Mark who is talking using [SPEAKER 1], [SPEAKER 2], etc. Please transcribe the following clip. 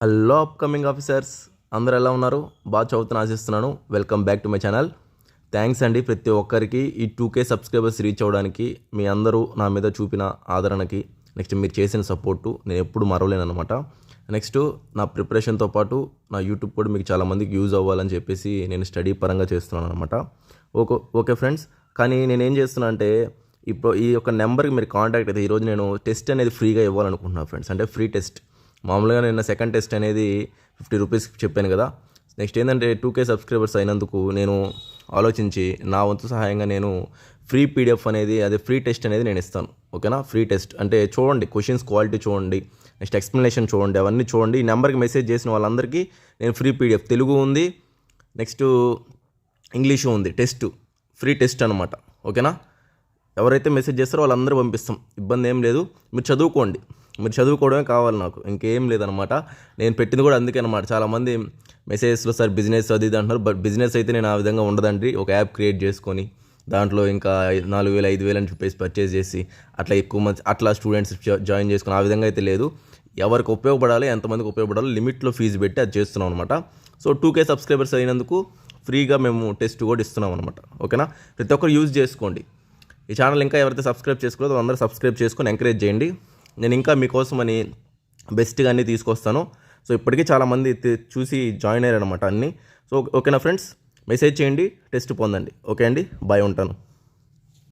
[SPEAKER 1] Hello upcoming officers, అందరూ ఎలా ఉన్నారు? బాగా చదువుతున్న ఆశిస్తున్నాను. Welcome back to my channel. Thanks అండి ప్రతి ఒక్కరికి ఈ 2K సబ్స్క్రైబర్స్ రీచ్ అవ్వడానికి మీ అందరూ నా మీద చూపిన ఆదరణకి, నెక్స్ట్ మీరు చేసిన సపోర్టు నేను ఎప్పుడు మరవలేను అనమాట. నెక్స్ట్ నా ప్రిపరేషన్తో పాటు నా యూట్యూబ్ కూడా మీకు చాలామందికి యూజ్ అవ్వాలని చెప్పేసి నేను స్టడీ పరంగా చేస్తున్నాను అనమాట. ఓకే ఫ్రెండ్స్, కానీ నేనేం చేస్తున్నా అంటే ఇప్పుడు ఈ యొక్క నెంబర్కి మీరు కాంటాక్ట్ అయితే ఈరోజు నేను టెస్ట్ అనేది ఫ్రీగా ఇవ్వాలనుకుంటున్నాను ఫ్రెండ్స్. అంటే ఫ్రీ టెస్ట్. మామూలుగా నిన్న సెకండ్ టెస్ట్ అనేది 50 రూపీస్ చెప్పాను కదా. నెక్స్ట్ ఏంటంటే 2K సబ్స్క్రైబర్స్ అయినందుకు నేను ఆలోచించి నా వంతు సహాయంగా నేను ఫ్రీ పీడిఎఫ్ అనేది, అదే ఫ్రీ టెస్ట్ అనేది నేను ఇస్తాను. ఓకేనా? ఫ్రీ టెస్ట్ అంటే చూడండి, క్వశ్చన్స్ క్వాలిటీ చూడండి, నెక్స్ట్ ఎక్స్ప్లెనేషన్ చూడండి, అవన్నీ చూడండి. ఈ నెంబర్కి మెసేజ్ చేసిన వాళ్ళందరికీ నేను ఫ్రీ పీడిఎఫ్, తెలుగు ఉంది, నెక్స్ట్ ఇంగ్లీషు ఉంది, టెస్ట్ ఫ్రీ టెస్ట్ అనమాట. ఓకేనా? ఎవరైతే మెసేజ్ చేస్తారో వాళ్ళందరూ పంపిస్తాం, ఇబ్బంది ఏం లేదు. మీరు చదువుకోండి, మీరు చదువుకోవడమే కావాలి నాకు, ఇంకేం లేదనమాట. నేను పెట్టింది కూడా అందుకే అనమాట. చాలామంది మెసేజెస్లో సార్ బిజినెస్ అది ఇది అంటున్నారు, బట్ బిజినెస్ అయితే నేను ఆ విధంగా ఉండదండి. ఒక యాప్ క్రియేట్ చేసుకొని దాంట్లో ఇంకా 4,000 5,000 అని చెప్పేసి పర్చేస్ చేసి అట్లా ఎక్కువ మంది అట్లా స్టూడెంట్స్ జాయిన్ చేసుకుని ఆ విధంగా అయితే లేదు. ఎవరికి ఉపయోగపడాలి, ఎంతమందికి ఉపయోగపడాలి, లిమిట్లో ఫీజు పెట్టి అది చేస్తున్నాం అనమాట. సో 2K సబ్స్క్రైబర్స్ అయినందుకు ఫ్రీగా మేము టెస్ట్ కూడా ఇస్తున్నాం అనమాట. ఓకేనా? ప్రతి ఒక్కరు యూజ్ చేసుకోండి. ఈ ఛానల్ ఇంకా ఎవరైతే సబ్స్క్రైబ్ చేసుకోలేదో అందరూ సబ్స్క్రైబ్ చేసుకొని ఎంకరేజ్ చేయండి. నేను ఇంకా మీకోసమని బెస్ట్గా అన్నీ తీసుకొస్తాను. సో ఇప్పటికీ చాలామంది చూసి జాయిన్ అయ్యారనమాట అన్నీ. సో ఓకేనా ఫ్రెండ్స్, మెసేజ్ చేయండి, టెస్ట్ పొందండి. ఓకే అండి, బాయ్, ఉంటాను.